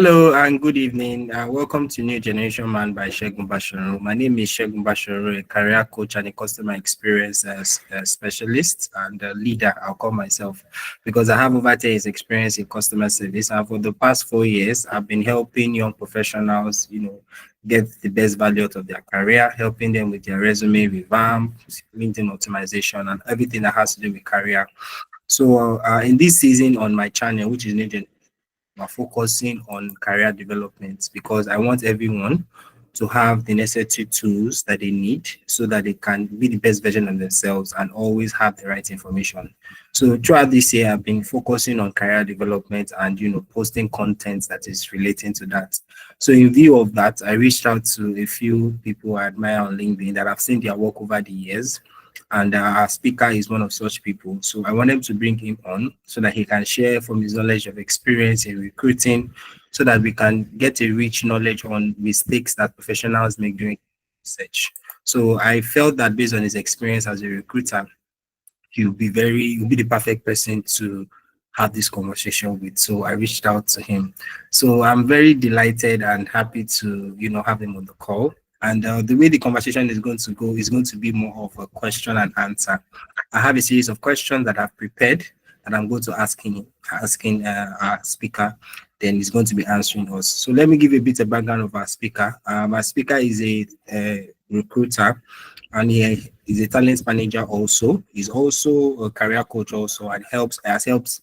Hello and good evening. Welcome to New Generation Man by Segun. My name is Segun, a career coach and a customer experience specialist and a leader. I'll call myself because I have over 10 years experience in customer service. And for the past 4 years, I've been helping young professionals, get the best value out of their career, helping them with their resume revamp, LinkedIn optimization, and everything that has to do with career. So in this season on my channel, which is New Generation, are focusing on career development because I want everyone to have the necessary tools that they need so that they can be the best version of themselves and always have the right information. So throughout this year, I've been focusing on career development and posting content that is relating to that. So in view of that, I reached out to a few people I admire on LinkedIn that I've seen their work over the years, and our speaker is one of such people. So I wanted to bring him on so that he can share from his knowledge of experience in recruiting so that we can get a rich knowledge on mistakes that professionals make during research. So I felt that based on his experience as a recruiter, he'll be the perfect person to have this conversation with. So I reached out to him. So I'm very delighted and happy to, have him on the call. And the way the conversation is going to go is going to be more of a question and answer. I have a series of questions that I've prepared and I'm going to asking our speaker. Then he's going to be answering us. So let me give a bit of background of our speaker. Our speaker is a recruiter, and he is a talent manager also. He's also a career coach also, and has helped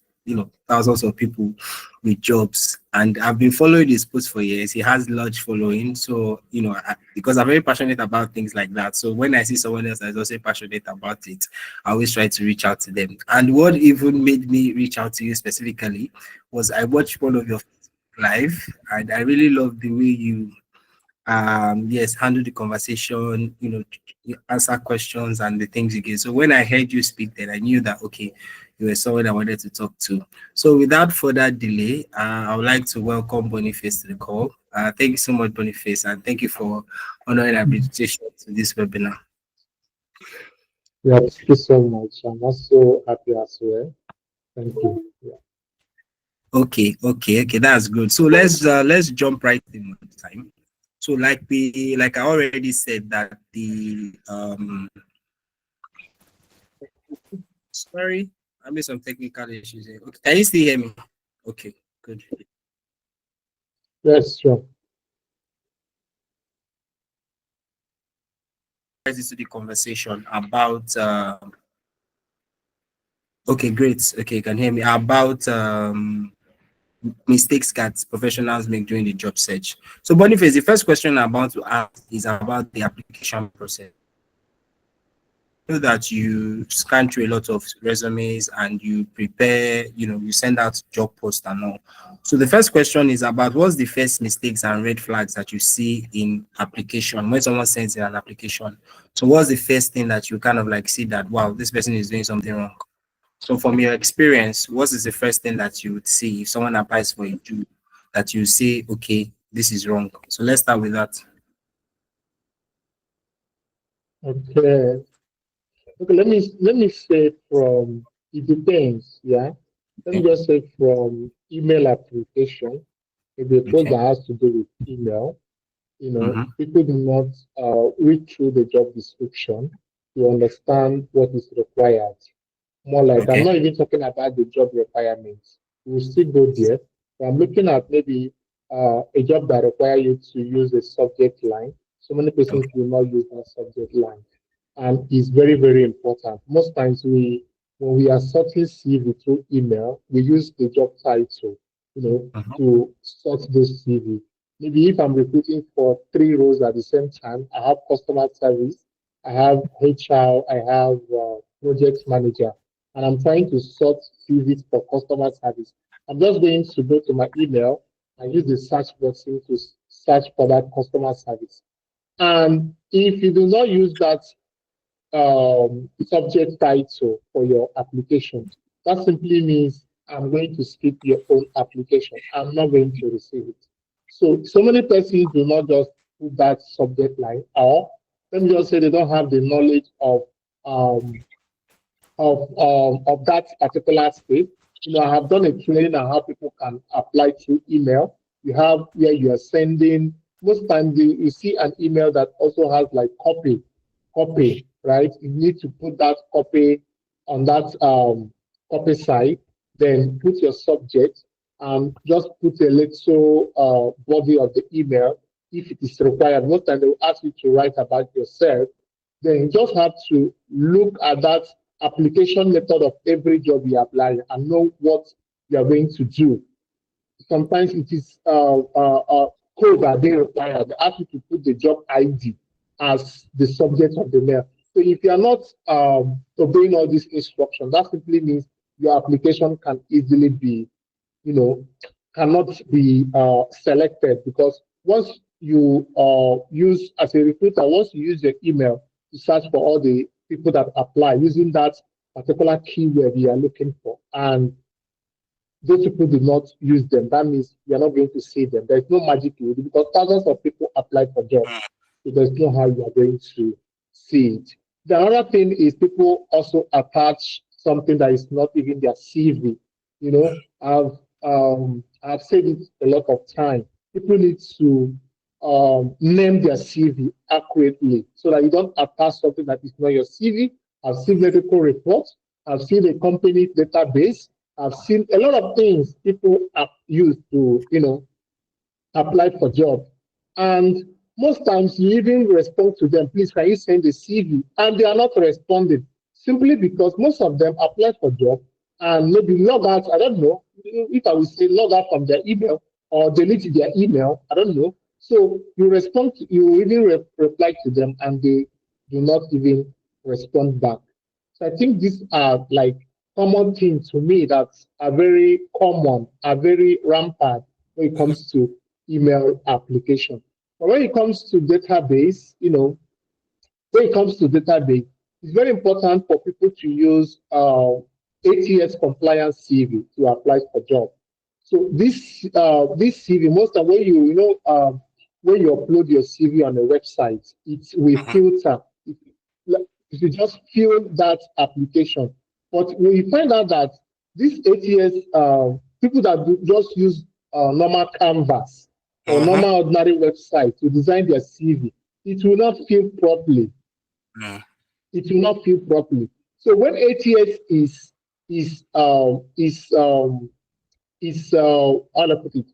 thousands of people with jobs. And I've been following his posts for years. He has large following. So, because I'm very passionate about things like that. So when I see someone else that's also passionate about it, I always try to reach out to them. And what even made me reach out to you specifically was I watched one of your live, and I really love the way you handle the conversation, you answer questions and the things you get. So when I heard you speak, then I knew that okay, you were someone I wanted to talk to. So without further delay, I would like to welcome Boniface to the call. Thank you so much, Boniface, and thank you for honoring our invitation to this webinar. Yeah, thank you so much. I'm also happy as well. Thank you. Yeah. Okay, that's good. So let's jump right in time. So like I already said that the sorry, I made some technical issues here. Okay, can you still hear me? Okay, good. Yes, sure. To the conversation about okay, great. Okay, you can hear me about mistakes that professionals make during the job search. So Boniface, the first question I'm about to ask is about the application process. Know that you scan through a lot of resumes and you prepare, you send out job posts and all. So the first question is about what's the first mistakes and red flags that you see in application when someone sends in an application. So what's the first thing that you kind of like see that, wow, this person is doing something wrong? So from your experience, what is the first thing that you would see if someone applies for a job that you say, okay, this is wrong? So let's start with that. Okay. Okay, let me say from it depends, yeah. Let me Okay. just say from email application, if the post Okay. that has to do with email, Mm-hmm. people do not read through the job description to understand what is required. More like, I'm Okay. not even talking about the job requirements. We'll still go there. But I'm looking at maybe a job that requires you to use a subject line. So many persons Okay. will not use that subject line. And it's very, very important. Most times when we are sorting CV through email, we use the job title, Mm-hmm. to sort those CV. Maybe if I'm recruiting for 3 roles at the same time, I have customer service, I have HR, I have project manager, and I'm trying to sort CVs for customer service. I'm just going to go to my email and use the search button to search for that customer service. And if you do not use that subject title for your application, that simply means I'm going to skip your own application. I'm not going to receive it. So many persons do not just put that subject line, or let me just say they don't have the knowledge um, of that particular space. I have done a training on how people can apply through email. You have where you are sending. Most times you see an email that also has like copy, right? You need to put that copy on that copy side, then put your subject and just put a little body of the email if it is required. Most times they will ask you to write about yourself. Then you just have to look at that application method of every job you apply and know what you are going to do. Sometimes it is code that they require. They ask you to put the job ID as the subject of the mail. So if you are not obeying all these instructions, that simply means your application can easily be, you know, cannot be selected because once you use as a recruiter, once you use your email to search for all the people that apply using that particular keyword you are looking for, and those people did not use them, that means you're not going to see them. There's no magic you do because thousands of people apply for jobs. So there's no how you are going to see it. The other thing is people also attach something that is not even their CV. You know, I've said it a lot of time. People need to name their CV accurately so that you don't attach something that is not your CV. I've seen medical reports. I've seen a company database. I've seen a lot of things people have used to, apply for jobs. And most times you even respond to them, please, can you send a CV? And they are not responding simply because most of them apply for jobs and maybe log out. I don't know if I would say log out from their email or delete their email. I don't know. So you respond, you even reply to them and they do not even respond back. So I think these are like common things to me that are very common, are very rampant when it comes to email application. But when it comes to database, when it comes to database, it's very important for people to use ATS compliance CV to apply for job. So this CV, most of when when you upload your CV on a website, it will Mhm. filter. If you just fill that application, but we find out that these ATS people that just use normal canvas or Mhm. normal ordinary website to design their CV, it will not fill properly. Mm. It will not fill properly. So when ATS is is how do I put it?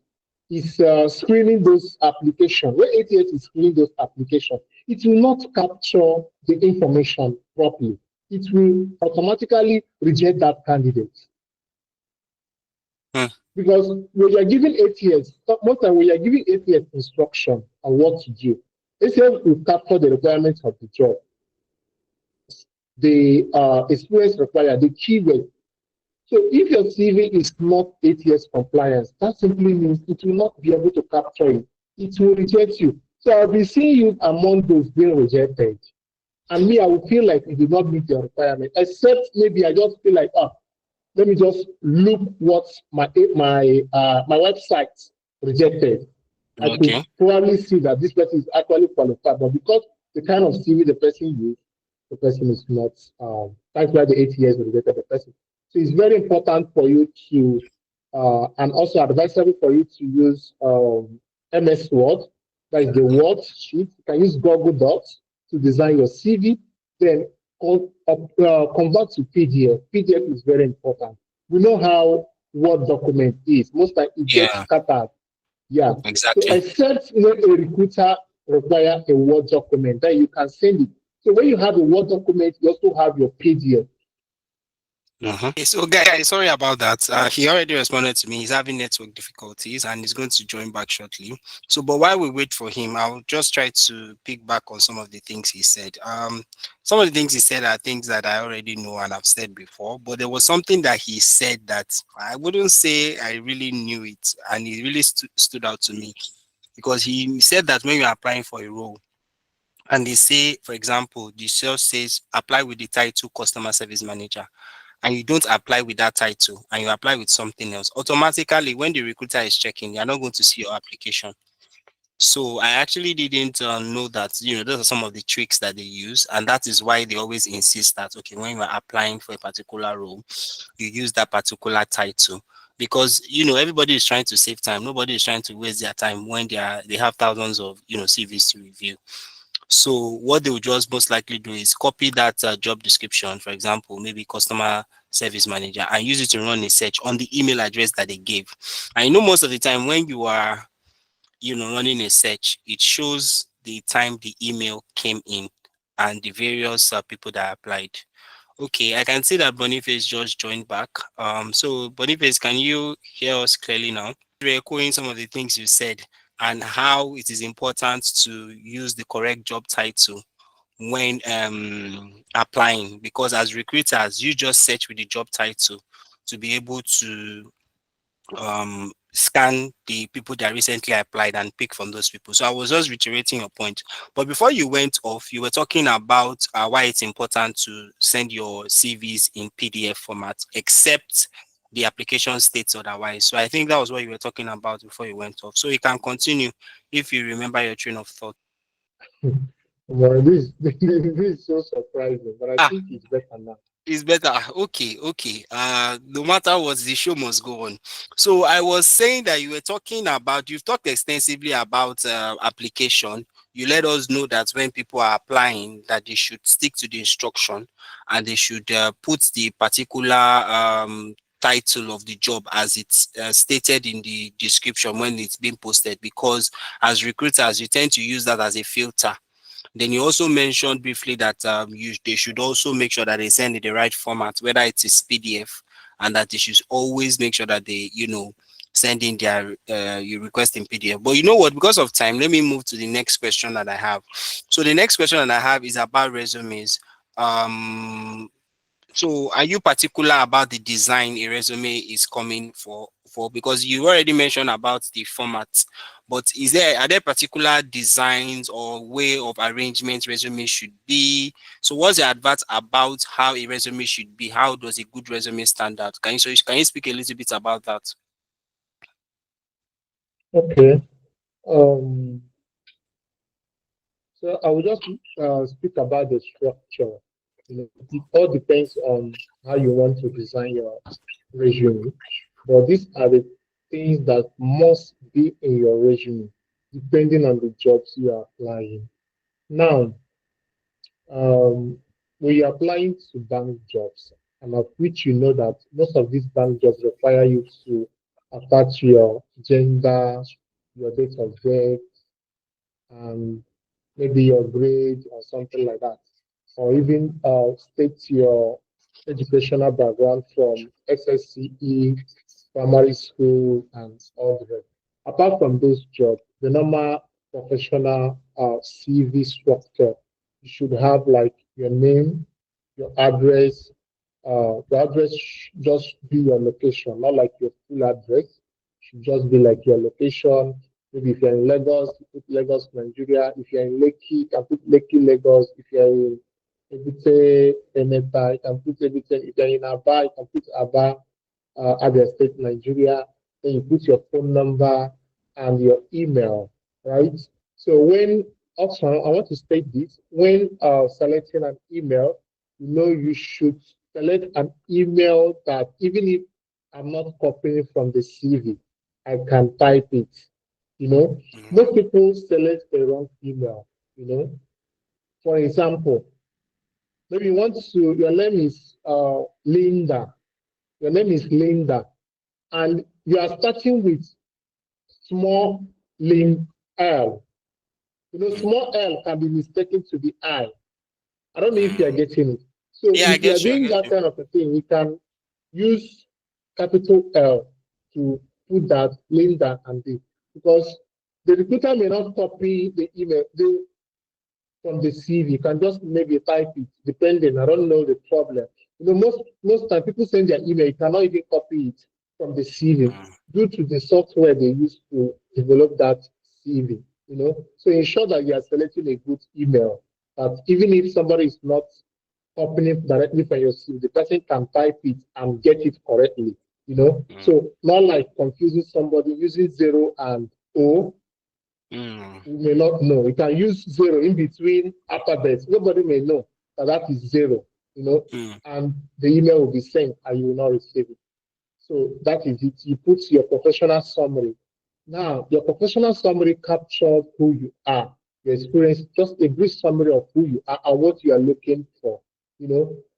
Is screening those applications. When ATS is screening those applications, it will not capture the information properly. It will automatically reject that candidate Mm. because when you are giving ATS, most time when you are giving ATS instruction on what to do, ATS will capture the requirements of the job, the experience required, the keyword. So if your CV is not ATS compliance, that simply means it will not be able to capture it. It will reject you. So I'll be seeing you among those being rejected. And me, I will feel like it did not meet your requirement, except maybe I just feel like, let me just look what my website rejected. I could Okay. probably see that this person is actually qualified, but because the kind of CV the person used, the person is not. That's why the 8 years rejected the person. So it's very important for you to, and also advisable for you to use MS Word, that is the Word sheet. You can use Google Docs to design your CV. Then convert to PDF. PDF is very important. We know how Word document is. Most time it gets Yeah. scattered. Yeah. So Exactly. except a recruiter require a Word document, then you can send it. So when you have a Word document, you also have your PDF. So, guys, sorry about that. He already responded to me. He's having network difficulties and he's going to join back shortly. So, but while we wait for him, I'll just try to pick back on some of the things he said. Some of the things he said are things that I already know and I've said before, but there was something that he said that I wouldn't say I really knew it, and it really stood out to me because he said that when you're applying for a role, and they say, for example, the sales says apply with the title customer service manager, and you don't apply with that title and you apply with something else, automatically when the recruiter is checking, you're not going to see your application. So I actually didn't know that, those are some of the tricks that they use. And that is why they always insist that, okay, when you're applying for a particular role, you use that particular title. because everybody is trying to save time. Nobody is trying to waste their time when they have thousands of CVs to review. So what they will just most likely do is copy that job description, for example, maybe customer service manager, and use it to run a search on the email address that they gave. And most of the time when you are running a search, it shows the time the email came in and the various people that applied. Okay, I can see that Boniface just joined back. So Boniface, can you hear us clearly now? Re-echoing some of the things you said and how it is important to use the correct job title when applying, because as recruiters, you just search with the job title to be able to scan the people that recently applied and pick from those people. So I was just reiterating your point. But before you went off, you were talking about why it's important to send your CVs in PDF format, except the application states otherwise. So I think that was what you were talking about before you went off. So you can continue if you remember your train of thought. Well, this is so surprising, but I Ah, think it's better now. it's better. Okay, okay. No matter what, the show must go on. So I was saying that you've talked extensively about application. You let us know that when people are applying, that they should stick to the instruction and they should put the particular title of the job as it's stated in the description when it's being posted, because as recruiters, you tend to use that as a filter. Then you also mentioned briefly that they should also make sure that they send in the right format, whether it is PDF, and that they should always make sure that they, send in their your request in PDF. But you know what? Because of time, let me move to the next question that I have. So the next question that I have is about resumes. Um, so are you particular about the design a resume is coming for? Because you already mentioned about the format, but are there particular designs or way of arrangement resume should be? So what's your advice about how a resume should be? How does a good resume stand out? Can you speak a little bit about that? Okay. Um, so I will just speak about the structure. It all depends on how you want to design your resume, but these are the things that must be in your resume, depending on the jobs you are applying. Now, um, when you're applying to bank jobs, and of which you know that most of these bank jobs require you to attach your gender, your date of birth, and maybe your grade or something like that, or even state your educational background from SSCE, primary school, and all the rest. Apart from those jobs, the normal professional CV structure, you should have like your name, your address. The address should just be your location, not like your full address. Should just be like your location. Maybe if you're in Lagos, you put Lagos, Nigeria. If you're in Lekki, you can put Lekki, Lagos. If you're in Ebute, Emeta, you can put Ebute. If you're in Aba, you can put Aba, Abia State, Nigeria. Then you put your phone number and your email, right? So when also I want to state this, when selecting an email, you should select an email that even if I'm not copying from the CV, I can type it. Most people select the wrong email. For example, maybe you want to, your name is Linda. Your name is Linda, and you are starting with small link L. Small L can be mistaken to be I. I don't know if you are Mm. getting it. So Yeah, I if you are get you. I doing get that you. kind of a thing, you can use capital L to put that Linda and D, because the recruiter may not copy the email from the CV. You can just maybe type it, depending. I don't know the problem. Most time people send their email, you cannot even copy it from the CV Mm. due to the software they use to develop that CV. So ensure that you are selecting a good email. That even if somebody is not copying it directly from your CV, the person can type it and get it correctly. Mm. So not like confusing somebody using zero and O. Mm. You may not know. You can use zero in between alphabets. Nobody may know that is zero, Mm. and the email will be sent and you will not receive it. So that is it. You put your professional summary. Now, your professional summary captures who you are, your experience, just a brief summary of who you are and what you are looking for.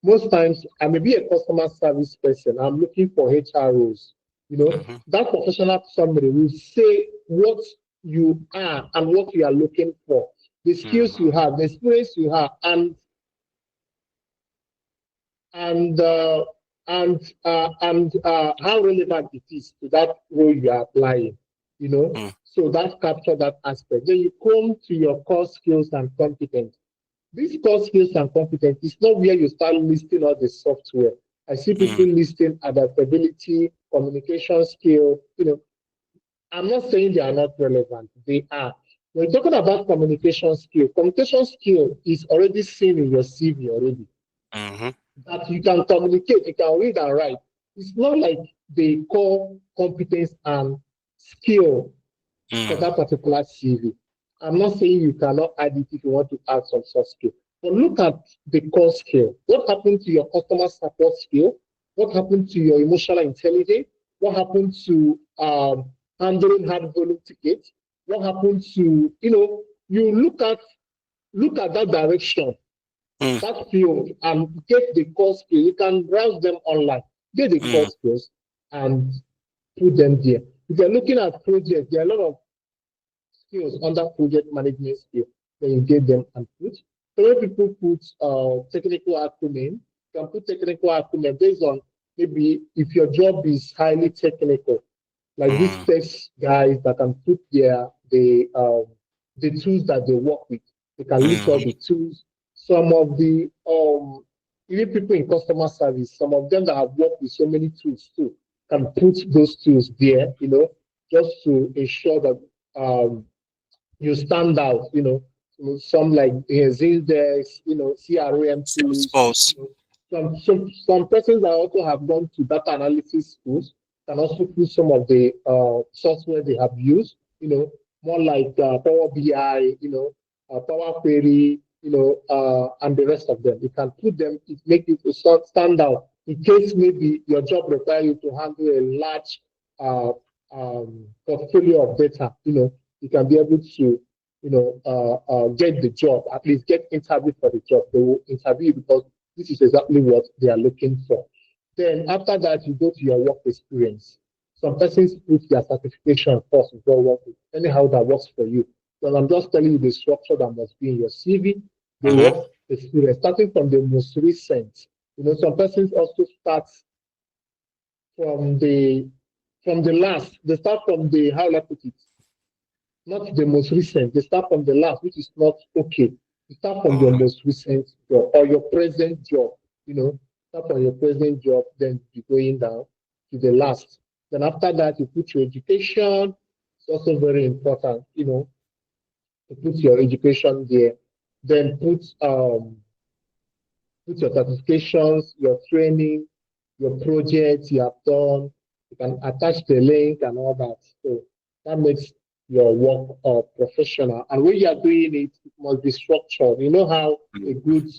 Most times I may be a customer service person. I'm looking for HR roles. Mm-hmm. That professional summary will say what you are and what you are looking for, the skills you Mm-hmm. have, the experience you have, and uh, and how relevant it is to that role you are applying. So that capture that aspect. Then you come to your core skills and competence. These core skills and competence is not where you start listing all the software. I see people Mm-hmm. listing adaptability, communication skill. I'm not saying they are not relevant. They are. When you're talking about communication skill is already seen in your CV already. Mm-hmm. That you can communicate, you can read and write. It's not like they call competence and skill for Mm-hmm. that particular CV. I'm not saying you cannot add it if you want to add some soft skill. But look at the core skill. What happened to your customer support skill? What happened to your emotional intelligence? What happened to handling hard volume tickets? What happened to, you look at that direction, that field, and get the core skill. You can browse them online, get the core Mm-hmm. skills, and put them there. If you're looking at projects, there are a lot of skills under project management skill. Then you get them and put. So when people put technical acumen, you can put technical acumen based on maybe if your job is highly technical, like these Mm-hmm. tech guys that can put the tools that they work with. They can list all Mm-hmm. the tools. Some of the even people in customer service, some of them that have worked with so many tools too, can put those tools there, just to ensure that you stand out, some like Zindex, CRM tools, Salesforce. some persons that also have gone to data analysis schools can also put some of the software they have used, more like Power BI, Power Query, and the rest of them. You can put them, it make you to stand out in case maybe your job requires you to handle a large uh, portfolio of data, you can be able to, get the job, at least get interviewed for the job. They will interview you because this is exactly what they are looking for. Then after that, you go to your work experience. Some persons put their certification first before working. Anyhow, that works for you. But I'm just telling you the structure that must be in your CV, the Mm-hmm. work experience, starting from the most recent. Some persons also start from the last. They start from the, how will I put it, not the most recent. They start from the last, which is not okay. You start from your Mm-hmm. most recent job or your present job. Start from your present job, then be going down to the last. Then after that, you put your education. It's also very important, to put your education there. Then put your certifications, your training, your projects you have done. You can attach the link and all that. So that makes your work professional. And when you are doing it, it must be structured. You know how a good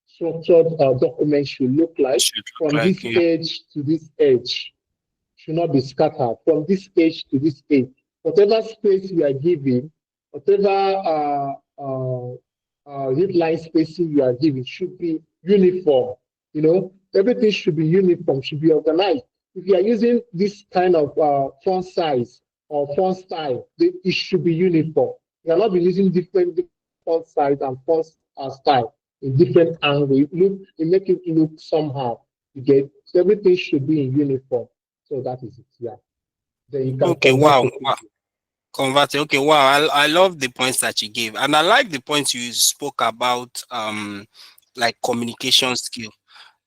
structured document should look like Should look from like this yeah. edge to this edge should not be scattered from this age to this age. Whatever space you are giving, whatever line spacing you are giving should be uniform. Everything should be uniform, should be organized. If you are using this kind of font size or font style, it should be uniform. You cannot be using different font size and font style in different angles. It make it look somehow. You get, so everything should be in uniform. So that is it. Yeah. Then you can Okay, convert wow. to Wow. PDF. Converted. Okay, wow. I love the points that you gave. And I like the points you spoke about like communication skill.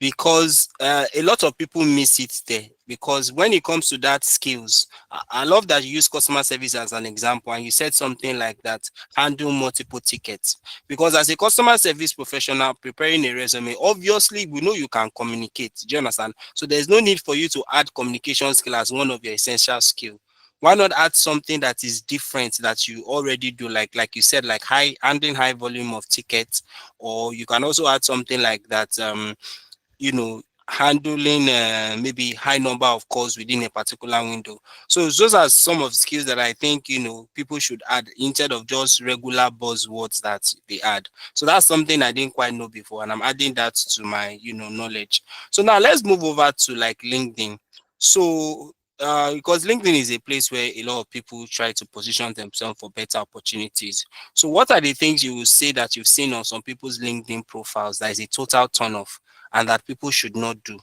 Because a lot of people miss it there. Because when it comes to that skills, I love that you use customer service as an example, and you said something like that: handle multiple tickets. Because as a customer service professional preparing a resume, obviously we know you can communicate. Do you understand? So there's no need for you to add communication skill as one of your essential skill. Why not add something that is different that you already do, like you said, like handling high volume of tickets, or you can also add something like that. You know, handling maybe high number of calls within a particular window. So those are some of the skills that I think people should add instead of just regular buzzwords that they add. So that's something I didn't quite know before, and I'm adding that to my knowledge. So now let's move over to like LinkedIn. So because LinkedIn is a place where a lot of people try to position themselves for better opportunities. So what are the things you will say that you've seen on some people's LinkedIn profiles that is a total turn off and that people should not do,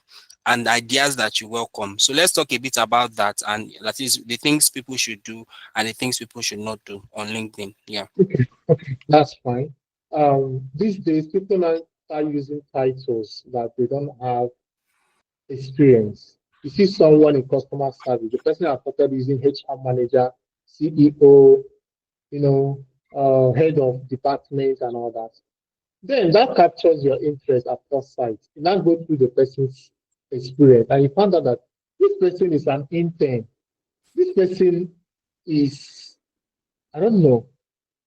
and ideas that you welcome? So let's talk a bit about that, and that is the things people should do and the things people should not do on LinkedIn. Yeah. Okay, okay, that's fine. These days, people now start using titles that they don't have experience. You see someone in customer service, the person has started using HR manager, CEO, head of department and all that. Then that captures your interest at first sight. You now go through the person's experience and you find out that this person is an intern. This person is, I don't know,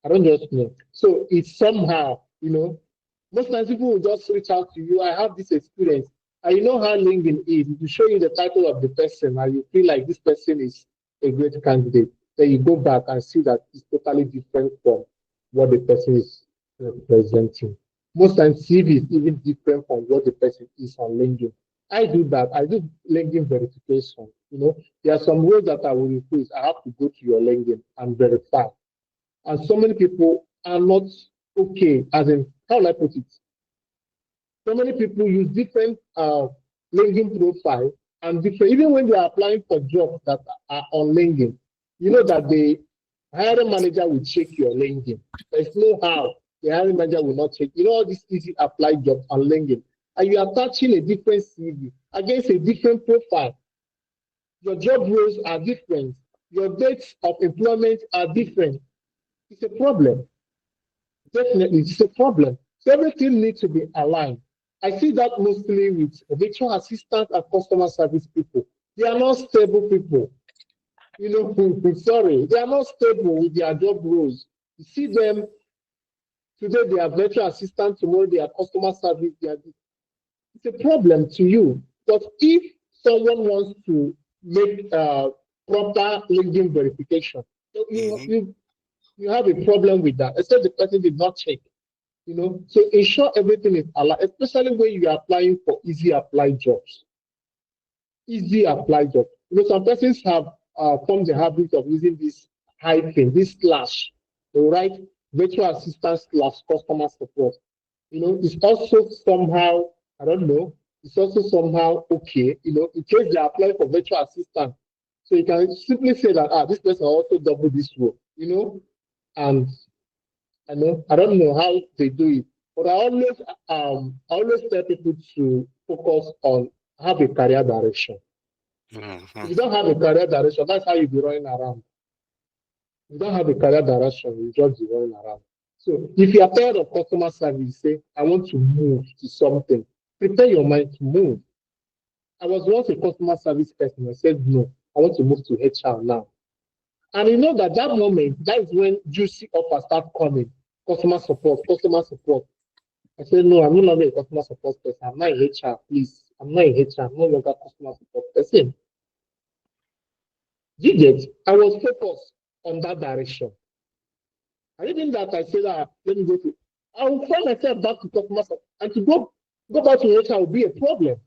I don't just know. So it's somehow, most times people will just reach out to you. I have this experience. And you know how LinkedIn is. It will show you the title of the person and you feel like this person is a great candidate. Then you go back and see that it's totally different from what the person is representing. Most times CV is even different from what the person is on LinkedIn. I do that. I do LinkedIn verification. There are some roles that I will refuse. I have to go to your LinkedIn and verify, and so many people are not okay. As in, how will I put it? So many people use different LinkedIn profile and different, even when they are applying for jobs that are on LinkedIn, you know that the hiring manager will check your LinkedIn. There's no how the hiring manager will not check. All these easy apply jobs on LinkedIn, and you are attaching a different CV against a different profile. Your job roles are different. Your dates of employment are different. It's a problem. Definitely, it's a problem. So everything needs to be aligned. I see that mostly with virtual assistants and customer service people. They are not stable people. Sorry, they are not stable with their job roles. You see them today, they are virtual assistants, tomorrow they are customer service. It's a problem to you. But if someone wants to make proper LinkedIn verification, you, Mm-hmm. you, you have a problem with that, except the person did not check. So ensure everything is aligned, especially when you are applying for easy apply jobs. Easy apply job. Some persons have formed the habit of using this hyphen, this slash. They write virtual assistant slash customer support. It's also somehow, I don't know, it's also somehow okay, in case they apply for virtual assistant. So you can simply say that, this person also double this role, and I don't know how they do it, but I always tell people to focus on have a career direction. If Mm-hmm. you don't have a career direction, that's how you be running around. If you don't have a career direction, you just be running around. So if you are tired of customer service, say I want to move to something. Prepare your mind to move. I was once a customer service person. I said no, I want to move to HR now. And you know that moment, that is when juicy offers start coming. Customer support, customer support. I said, no, I'm no longer a customer support person. I'm not in HR, please. I'm not in HR. I'm no longer a customer support person. You get? I was focused on that direction. And even that, I said, let me go to. I will find myself back to customer support, and to go back to HR will be a problem.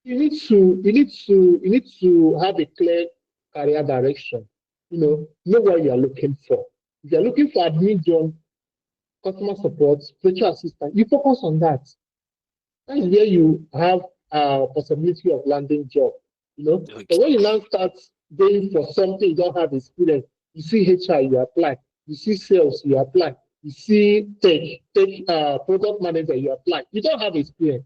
You need to have a clear career direction. Know what you are looking for. If you are looking for admin job, customer support, virtual assistant, you focus on that. That is where you have a possibility of landing job. But when Okay. you now start going for something you don't have experience, you see HR, you apply. You see sales, you apply. You see product manager, you apply. You don't have experience.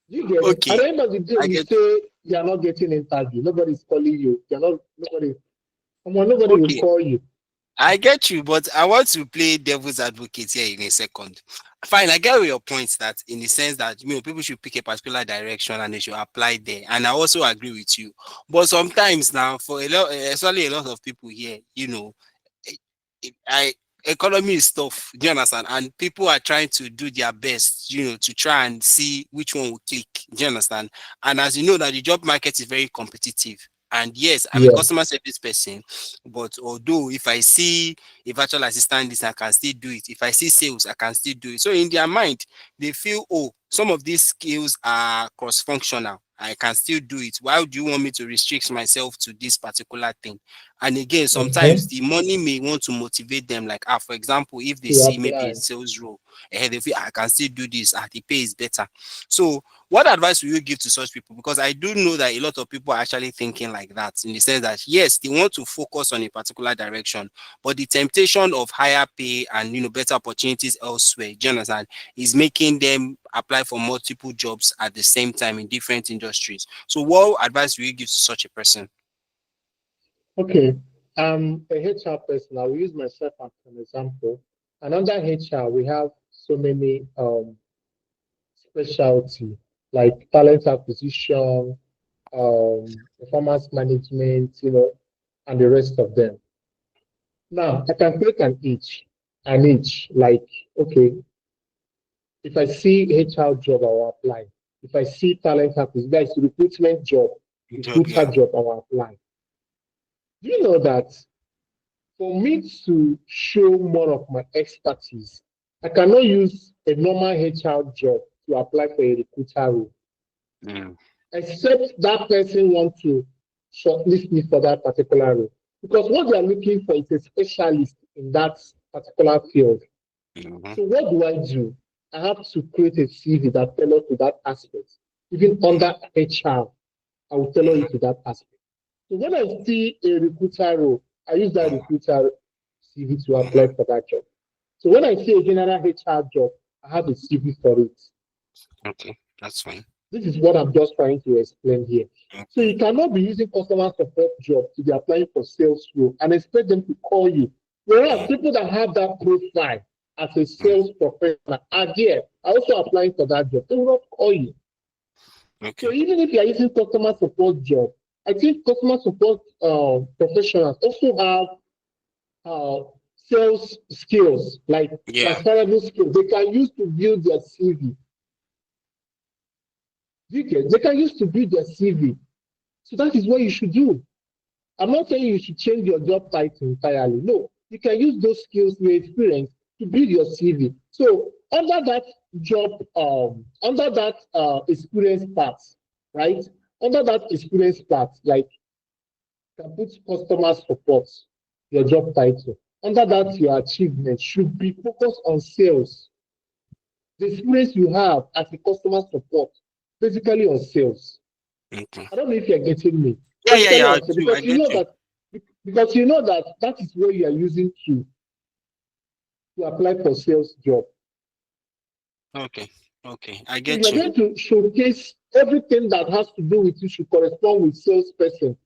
You get it. At Okay. the end of the day, I you get. say you are not getting interview. Nobody's calling you. You're not. Nobody will Okay. call you. I get you, but I want to play devil's advocate here in a second. Fine, I get your point that in the sense that people should pick a particular direction and they should apply there, and I also agree with you. But sometimes now, for a lot, especially a lot of people here, eh, I economy is tough. Do you understand? And people are trying to do their best, to try and see which one will click. Do you understand? And as you know, that the job market is very competitive. And yes, I'm a Yeah. customer service person, but although if I see a virtual assistant, this I can still do it. If I see sales, I can still do it. So in their mind, they feel, oh, some of these skills are cross-functional. I can still do it. Why do you want me to restrict myself to this particular thing? And again, sometimes Mm-hmm. the money may want to motivate them. Like, for example, if they To see maybe a apply. sales role, they feel I can still do this. The pay is better. So, what advice will you give to such people? Because I do know that a lot of people are actually thinking like that, in the sense that yes, they want to focus on a particular direction, but the temptation of higher pay and better opportunities elsewhere, do you understand, is making them apply for multiple jobs at the same time in different industries. So, what advice will you give to such a person? Okay. A HR person. I will use myself as an example. And under HR, we have so many specialty like talent acquisition, performance management, and the rest of them. Now, I can click an each, like, okay, if I see HR job, I will apply. If I see talent acquisition, that is recruitment job, Job, recruiter yeah. job, I will apply. Do you know that for me to show more of my expertise, I cannot use a normal HR job to apply for a recruiter role, Mm, except that person want to shortlist me for that particular role. Because what they are looking for is a specialist in that particular field. mhm, So what do I do? I have to create a CV that tailors to that aspect. Even under HR, I will tailor mhm, it to that aspect. So when I see a recruiter role, I use that mhm, recruiter CV to mhm. apply for that job. So when I see a general HR job, I have a CV for it. Okay, that's fine. This is what I'm just trying to explain here. So Okay. you cannot be using customer support job to be applying for sales role and expect them to call you. Whereas Mm, people that have that profile as a mm, sales professional are there, are also applying for that job. They will not call you. So okay. even if you are using customer support job, I think customer support professionals also have uh, sales skills, like Yeah. transferable skills they can use to build their CV. They can use to build their CV. So that is what you should do. I'm not saying you should change your job title entirely. No, you can use those skills, your experience to build your CV. So under that under that experience part, right? Under that experience part, like you can put customer support, your job title. Under that, your achievement should be focused on sales. The experience you have as a customer support, basically on sales. Okay. I don't know if you're getting me. Yeah, yeah, Basically yeah. I on sales, do. I get you. because you know that that is where you are using to apply for sales job. Okay. Okay. I So get you're you. going to showcase everything that has to do with you should correspond with salesperson.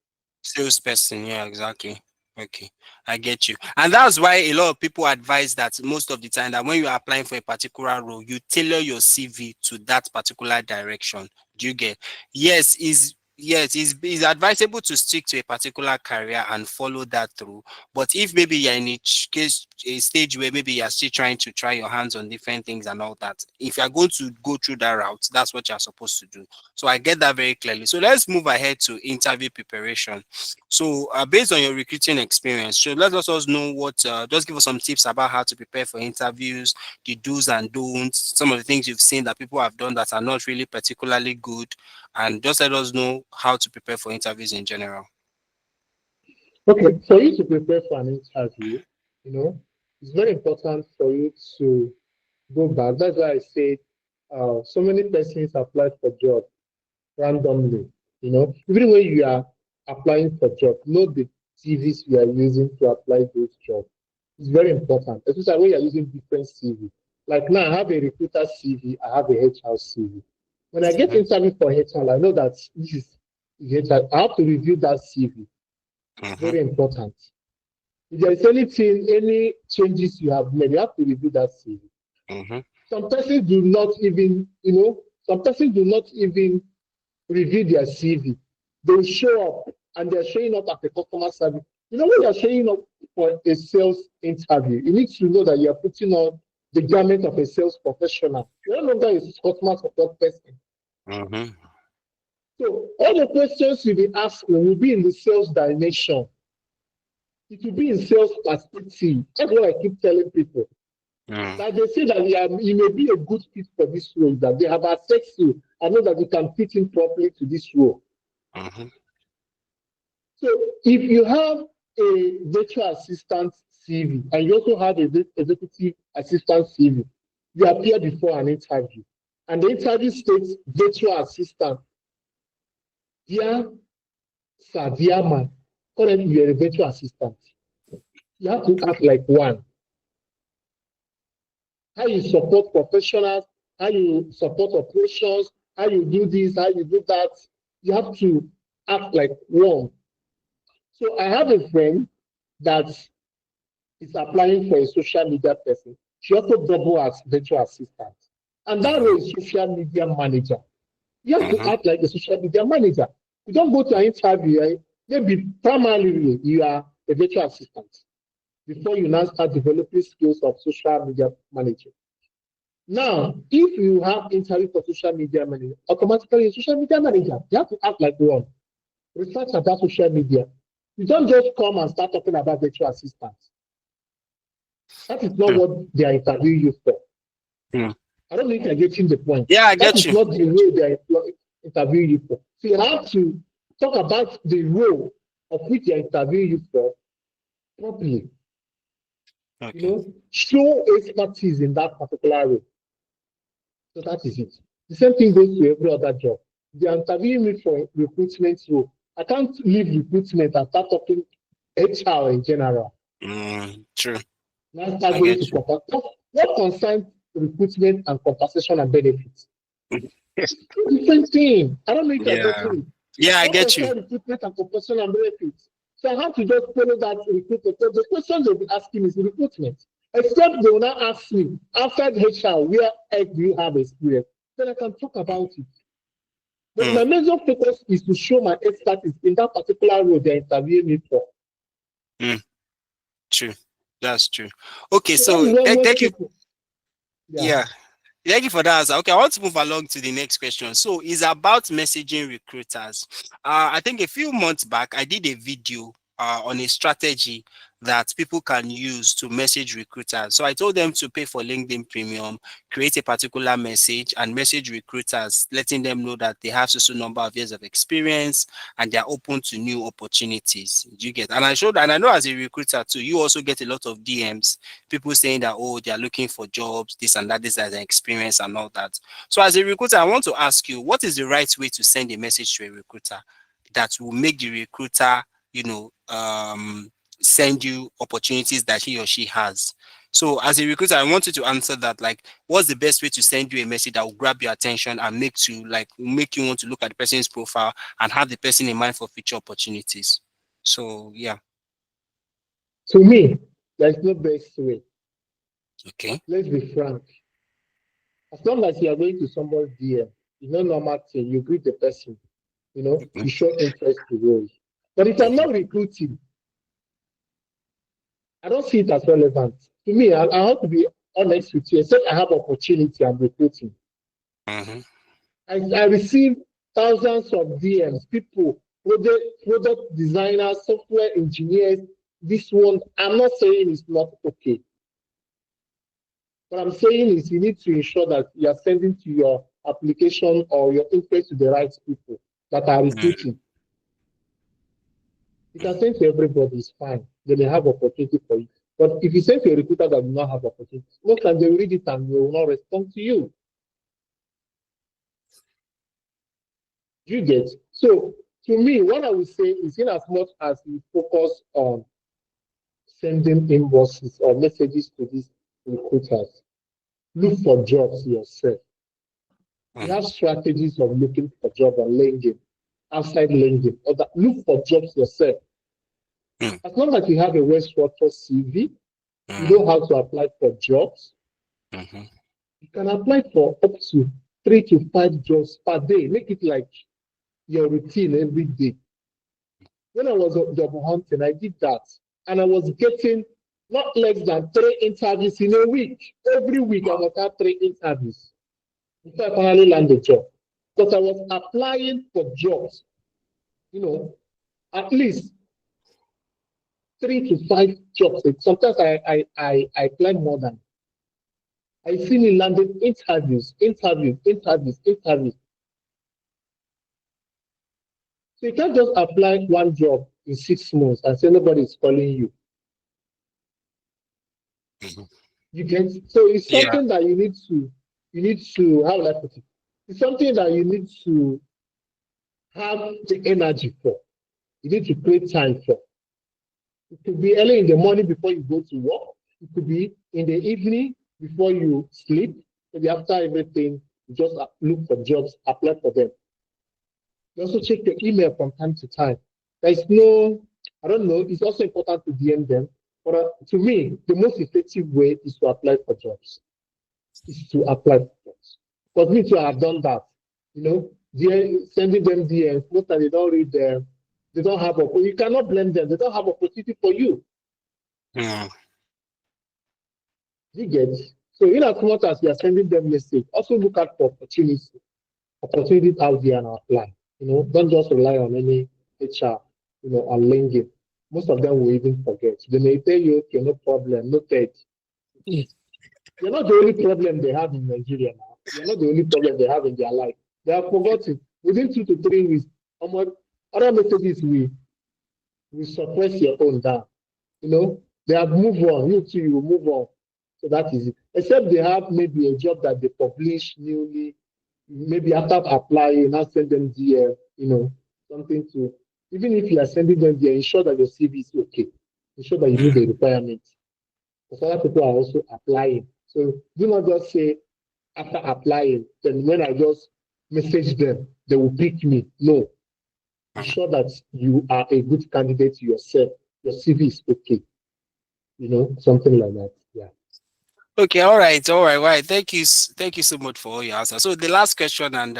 Salesperson, yeah, exactly. Okay, I get you. And that's why a lot of people advise that most of the time that when you are applying for a particular role, you tailor your CV to that particular direction. Do you get? Yes, it's advisable to stick to a particular career and follow that through. But if maybe you're in a stage where maybe you're still trying to try your hands on different things and all that, if you're going to go through that route, that's what you're supposed to do. So I get that very clearly. So let's move ahead to interview preparation. So based on your recruiting experience, so let us know just give us some tips about how to prepare for interviews, the do's and don'ts, some of the things you've seen that people have done that are not really particularly good, and just let us know how to prepare for interviews in general. Okay, for you to prepare for an interview, you know, it's very important for you to go back. That's why I said so many persons apply for job randomly. Even when you are applying for job, know the CVs you are using to apply those jobs. It's very important, especially when you are using different CV. Like now, I have a recruiter CV, I have a HR CV. When I get Mhm, interview for HR, I know that this is HR. I have to review that CV. It's mhm, very important. If there is anything, any changes you have made, you have to review that CV. mhm, Some persons do not even, some persons do not even review their CV. They show up and they're showing up at the customer service. You know, when you're showing up for a sales interview, you need to know that you're putting on the garment of a sales professional. You're no longer a customer support person. Mm-hmm. So all the questions you'll be asking will be in the sales dimension. It will be in sales perspective. That's what I keep telling people. Mm. Like they say that you may be a good fit for this role, that they have assessed you. I know that you can fit in properly to this role. Mm-hmm. So if you have a virtual assistant CV and you also have a executive assistant CV, you appear before an interview. And the interview states virtual assistant. Dear sir, dear man, currently you're a virtual assistant. You have to act like one. How you support professionals, how you support operations, how you do this, how you do that. You have to act like one. So I have a friend that is applying for a social media person. She also double as virtual assistant. And that Mm-hmm. role is social media manager. You have to Mm-hmm. act like a social media manager. You don't go to an interview, maybe primarily you are a virtual assistant before you now start developing skills of social media management. Now, if you have interview for social media manager, automatically a social media manager, you have to act like one. Research about social media. You don't just come and start talking about virtual assistants. That is not True. what they are interviewing you for. Mm. I don't know if you're getting the point. Yeah, I That get is you. not the role they are interviewing you for. So you have to talk about the role of which they are interviewing you for properly. You Okay. know, show expertise in that particular role. So that is it. The same thing goes to every other job. They are interviewing me for recruitment role. I can't leave recruitment and start talking HR in general. True. Now start I going get to you. what concerns recruitment and compensation and benefits. Two different things. I don't know if you're Yeah. getting it. Yeah, I What get you. concerns recruitment and compensation and benefits. So I have to just follow that recruitment. So the questions they'll be asking is recruitment. Except they will not ask me outside HR, where else do you have experience? Then I can talk about it. But Mm. my major focus is to show my expertise in that particular role they're interviewing me for. Mm. True. That's true. Okay, So that so is what most thank you. people, yeah. Yeah. Thank you for that answer. Okay, I want to move along to the next question. So it's about messaging recruiters. I think a few months back, I did a video on a strategy that people can use to message recruiters. So I told them to pay for LinkedIn Premium, create a particular message, and message recruiters, letting them know that they have a number of years of experience and they're open to new opportunities. Do you get? And I showed, and I know as a recruiter too, you also get a lot of DMs, people saying that, oh, they are looking for jobs, this and that, this as an experience and all that. So as a recruiter, I want to ask you, what is the right way to send a message to a recruiter that will make the recruiter, you know, send you opportunities that he or she has? So as a recruiter, I want you to answer that. Like, what's the best way to send you a message that will grab your attention and make you want to look at the person's profile and have the person in mind for future opportunities? So yeah. To me, there's no best way. Okay. Let's be frank. As long as you are going to somebody's DM, it's no normal thing. You greet the person, Mhm, you show interest to roles. But if I'm mhm, not recruiting, I don't see it as relevant. To me, I have to be honest with you. Except I have opportunity, I'm recruiting. mhm, I receive thousands of DMs, people, product designers, software engineers. This one, I'm not saying it's not okay. What I'm saying is you need to ensure that you are sending to your application or your interest to the right people that are mhm, recruiting. You can send to everybody, it's fine. They may have opportunity for you. But if you send to a recruiter that do not have opportunity, most times they will read it and they will not respond to you. You get. So to me, what I would say is in as much as you focus on sending invoices or messages to these recruiters, look for jobs yourself. We mhm, have strategies of looking for jobs on LinkedIn, outside LinkedIn, or that look for jobs yourself. mhm, As long as you have a well-structured CV, you mhm, know how to apply for jobs. mhm. You can apply for up to 3 to 5 jobs per day. Make it like your routine every day. When I was job hunting, I did that. And I was getting not less than 3 interviews in a week. Every week, I Wow. must have 3 interviews before I finally land a job. Because I was applying for jobs, at least 3 to 5 jobs. Sometimes I plan more than. I see me landing interviews. So you can't just apply one job in 6 months and say nobody is calling you. Mhm. You get so it's Yeah. something that you need to how will I put it? It's something that you need to have the energy for. You need to create time for. It could be early in the morning before you go to work. It could be in the evening before you sleep. Maybe after everything, you just look for jobs, apply for them. You also check your email from time to time. There's no, I don't know, it's also important to DM them. But to me, the most effective way is to apply for jobs. Is to apply for jobs. Because me too, I've done that. Sending them DMs, most time they don't read them. They don't have, you cannot blame them. They don't have opportunity for you. Mm. You get. So in as much as you are sending them message, also look out for opportunities out there and apply. Don't just rely on any HR, on LinkedIn. Most of them will even forget. They may tell you, okay, no problem, noted. You're not the only problem they have in Nigeria now. You're not the only problem they have in their life. They have forgotten. Within 2 to 3 weeks, other messages will suppress your own down. They have moved on. You too, you will move on. So that is it. Except they have maybe a job that they publish newly, maybe after applying, now send them DM, something to, even if you are sending them DM, ensure that your CV is okay. Ensure that you meet the requirements. Because other people are also applying. So do not just say, after applying, then when I just message them, they will pick me. No. Ensure that you are a good candidate to yourself. Your CV is okay. Something like that. Yeah. Okay, all right. Thank you so much for all your answers. So the last question, and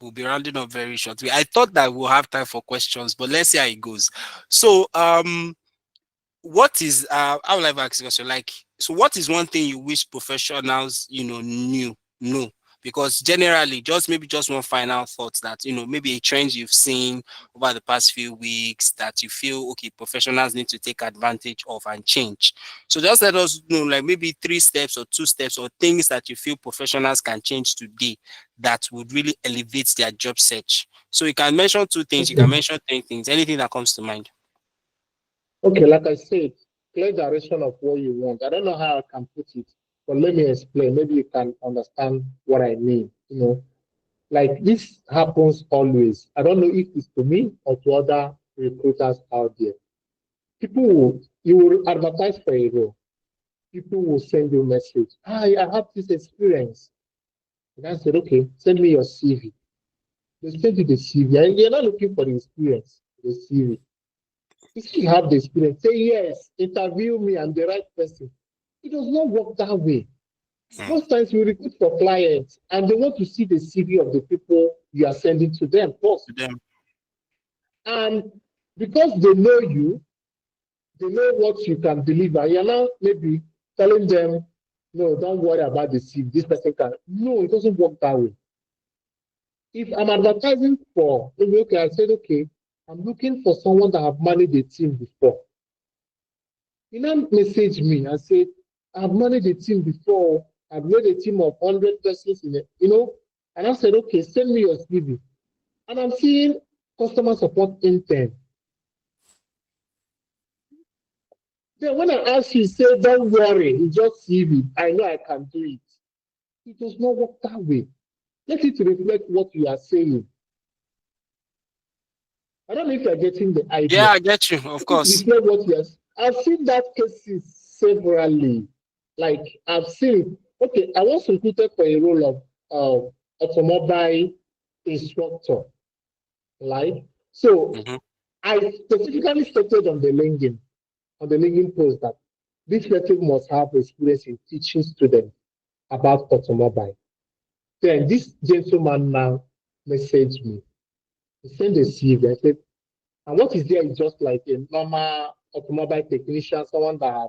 we'll be rounding up very shortly. I thought that we'll have time for questions, but let's see how it goes. So, what is I would like to ask a question like, so what is one thing you wish professionals knew know, because generally just one final thought that maybe a trend you've seen over the past few weeks that you feel okay professionals need to take advantage of and change. So just let us know like maybe 3 steps or 2 steps or things that you feel professionals can change today that would really elevate their job search. So you can mention 2 things, you can Okay. mention 3 things, anything that comes to mind. Okay, like I said, clear direction of what you want. I don't know how I can put it, but let me explain. Maybe you can understand what I mean. Like this happens always. I don't know if it's to me or to other recruiters out there. You will advertise for a role. People will send you a message. Hi, I have this experience. And I said, okay, send me your CV. They send you the CV, and you're not looking for the experience, the CV. If you have the experience, say yes, interview me, I'm the right person. It does not work that way. Mm. Most times we recruit for clients and they want to see the CV of the people you are sending to them first. To them. And because they know you, they know what you can deliver. You're now maybe telling them, no, don't worry about the CV. This person can. No, it doesn't work that way. If I'm advertising for, maybe, okay, I said, okay, I'm looking for someone that have managed a team before. He now messaged me and said, I've managed a team before. I've led a team of 100 persons in it. And I said, okay, send me your CV. And I'm seeing customer support intern. Then when I asked you, say, don't worry, it's just CV. I know I can do it. It does not work that way. Let it reflect what you are saying. I don't know if you're getting the Yeah, idea. I get you, of Let it course. reflect what you are. I've seen that cases severally. Like I've seen. Okay, I was recruited for a role of automobile instructor. Like so, Hmm. I specifically stated on the LinkedIn post that this person must have experience in teaching students about automobile. Then this gentleman now messaged me. He sent a CV. I said, And what is there is just like a normal automobile technician, someone that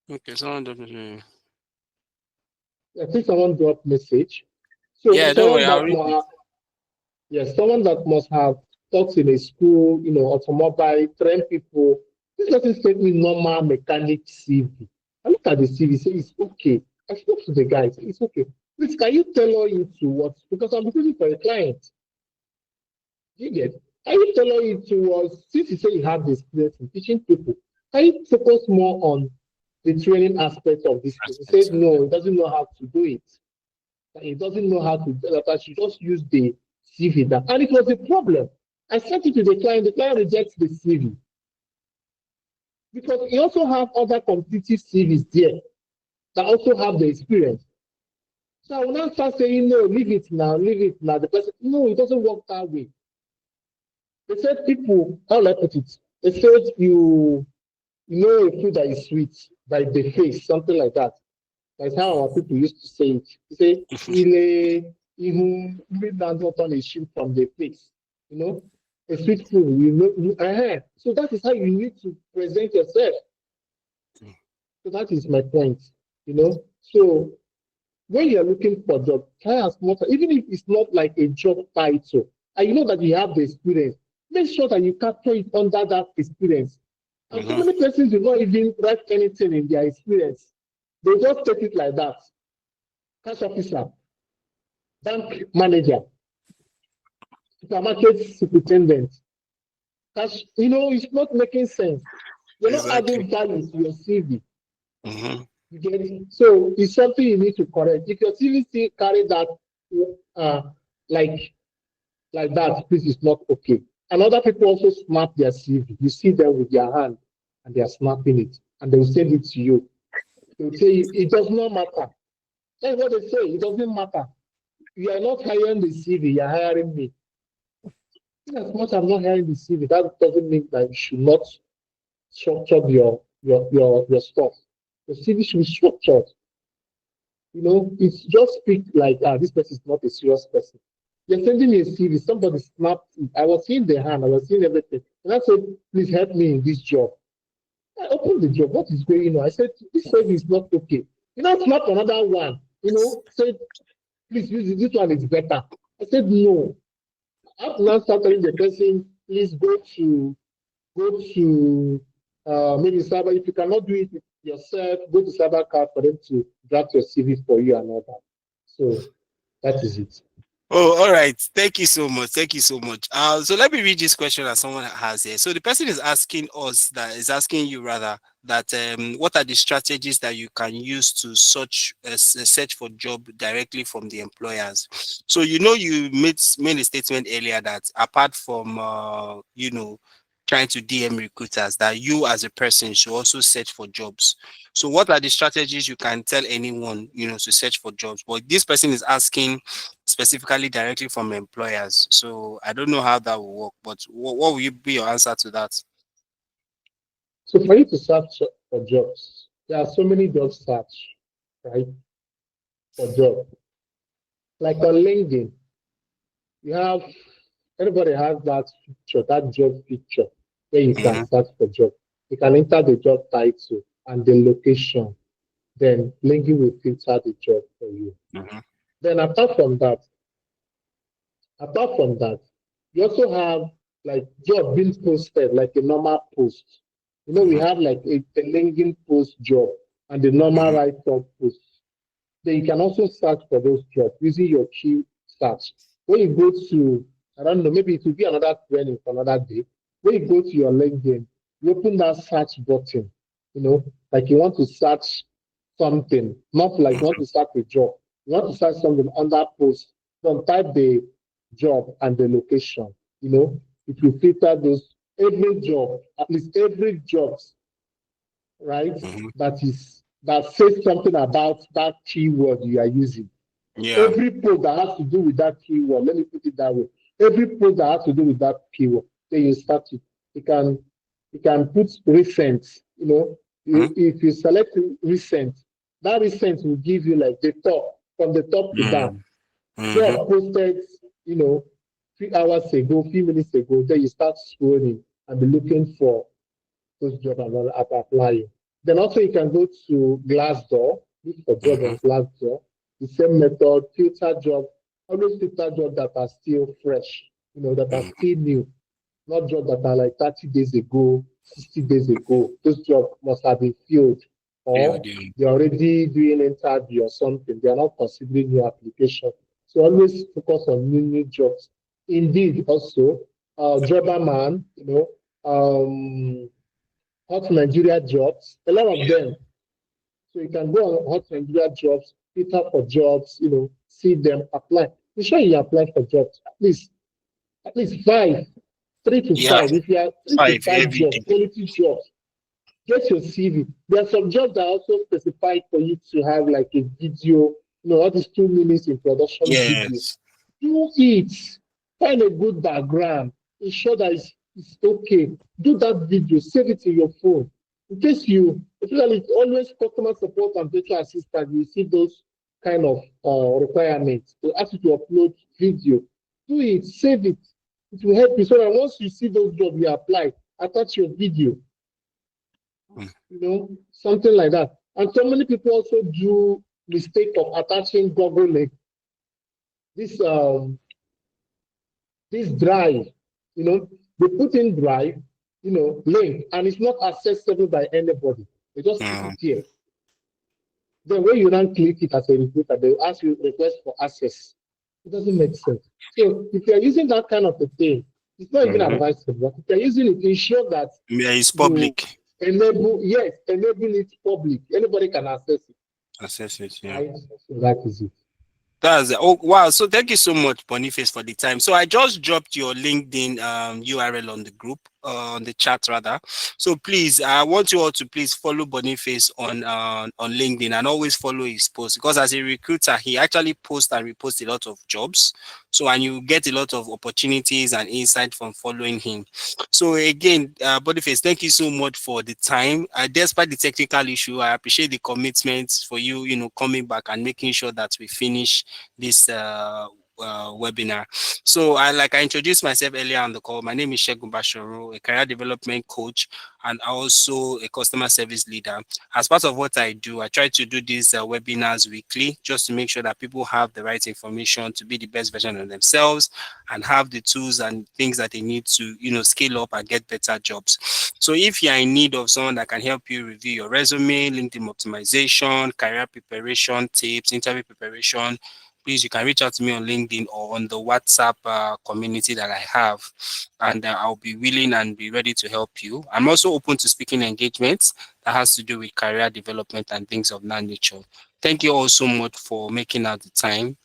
Okay, someone doesn't. I think someone dropped message. So Yeah, don't worry, someone I'll that read it. yes, someone that must have taught in a school, automobile, train people. This person sent me normal mechanic CV. I look at the CV, say it's okay. I spoke to the guy, say it's okay. Please, can you tailor it to what? Because I'm looking for a client. You get? Can you tailor it to what? Since you say you have the experience in teaching people, can you focus more on the training aspect of this thing? He Aspects said of it. no, he doesn't know how to do it. That he doesn't know how to do that. I should just use the CV that. And it was a problem. I sent it to the client rejects the CV because he also have other competitive CVs there that also have the experience. So I will not start saying, no, leave it now, leave it now. The person, no, it doesn't work that way. They said people, how will I put it? They said you know a food that is sweet by the face, something like that. That's how our people used to say it. They say, ile ihu does not turn a sheep from the face. You know, a sweet food. So that is how you need to present yourself. So that is my point. So when you're looking for a job, try as much, even if it's not like a job title, and you know that you have the experience, make sure that you capture it under that experience. And so Mhm. many persons do not even write anything in their experience. They just take it like that. Cash officer, bank manager, supermarket superintendent. Cash, it's not making sense. You're not Exactly. adding value to your CV. Mhm. You get it? So it's something you need to correct. If your CV still carry that uh, like like that, this is not okay. And other people also snap their CV. You see them with their hand and they are snapping it and they will send it to you. They will say it does not matter. That's what they say. It doesn't matter. You are not hiring the CV, you are hiring me. As much as I'm not hiring the CV, that doesn't mean that you should not structure your stuff. The CV should be structured. It's just speak like this person is not a serious person. You're sending me a CV, somebody snapped it. I was seeing the hand, I was seeing everything. And I said, please help me in this job. I opened the job. What is going on? I said, this service is not okay. Snap another one, said, please use it. This one is better. I said, no. I have to now start telling the person, please go to maybe cyber. If you cannot do it yourself, go to cybercard for them to draft your CV for you and all that. So that is it. Oh, all right. Thank you so much. Thank you so much. So let me read this question that someone has here. So the person is asking us, that is asking you rather, that what are the strategies that you can use to search for job directly from the employers? So you made a statement earlier that apart from trying to DM recruiters, that you as a person should also search for jobs. So what are the strategies you can tell anyone to search for jobs? But this person is asking specifically directly from employers. So I don't know how that will work, but what will you be your answer to that? So for you to search for jobs, there are so many job search, right? For job. Like on LinkedIn, you have everybody has that picture, that job picture where you can Mm-hmm, search for job. You can enter the job title and the location. Then LinkedIn will filter the job for you. mm-hmm, Then apart from that, you also have like job being posted like a normal post. We mm-hmm, have like a LinkedIn post job and the normal mm-hmm, write-up post. Then you can also search for those jobs using your key search. When you go to, I don't know, maybe it will be another training for another day. When you go to your LinkedIn, you open that search button, like you want to search something, not like you want to search a job. You want to search something under post. Then type the job and the location. It will filter those every job, at least every job, right? mm-hmm. That says something about that keyword you are using. Yeah. Every post that has to do with that keyword, let me put it that way. Every post that has to do with that keyword, then you start it. You can put recent, Mm-hmm. if you select recent, that recent will give you like the top, from the top to down. Mm-hmm. Job posted, you know, few hours ago, few minutes ago, then you start scrolling and be looking for those jobs and applying. Then also you can go to Glassdoor, look for job Mm-hmm. on Glassdoor. The same method, filter job, always filter jobs that are still fresh, that are Mm-hmm. still new, not jobs that are like 30 days ago, 60 days ago. Those jobs must have been filled or they're already doing interview or something. They are not considering new application. So always focus on new jobs. Indeed, also, Jobber Man, Hot Nigeria jobs, a lot of them. So you can go on Hot Nigeria jobs, filter for jobs, see them, apply. Be sure you apply for jobs, at least five, three to Yeah, five. If you have three to 5 five every jobs, day. quality jobs, get your CV. There are some jobs that are also specified for you to have like a video, all these 2 minutes introduction video. Yes. Do it. Find a good background. Ensure that it's okay. Do that video. Save it in your phone. In case especially always customer support and virtual assistant, you see those kind of requirements. They ask you to upload video. Do it. Save it. It will help you so that once you see those jobs you apply, attach your video, Mm. something like that. And so many people also do mistake of attaching Google link. This this drive, they put in drive, link, and it's not accessible by anybody. They just put Mm. it here. Then when you now click it as a recruiter, they ask you request for access. It doesn't make sense. So if you're using that kind of a thing, it's not even Mm-hmm. advisable. But if you're using it, ensure that Yeah, it's you public. enable it public. Anybody can access it, Access it, yeah. right? So that is it. That's oh wow. So thank you so much, Boniface, for the time. So I just dropped your LinkedIn URL on the group, on the chat rather. So please, I want you all to please follow Boniface on LinkedIn and always follow his posts because as a recruiter, he actually posts and reposts a lot of jobs. So and you get a lot of opportunities and insight from following him. So again, Boniface, thank you so much for the time. Despite the technical issue, I appreciate the commitment for you, coming back and making sure that we finish this webinar. So I introduced myself earlier on the call. My name is Segun Bashoro, a career development coach and also a customer service leader. As part of what I do, I try to do these webinars weekly just to make sure that people have the right information to be the best version of themselves and have the tools and things that they need to, scale up and get better jobs. So if you're in need of someone that can help you review your resume, LinkedIn optimization, career preparation tips, interview preparation, please you can reach out to me on LinkedIn or on the WhatsApp community that I have, and I'll be willing and be ready to help you. I'm also open to speaking engagements that has to do with career development and things of that nature. Thank you all so much for making out the time.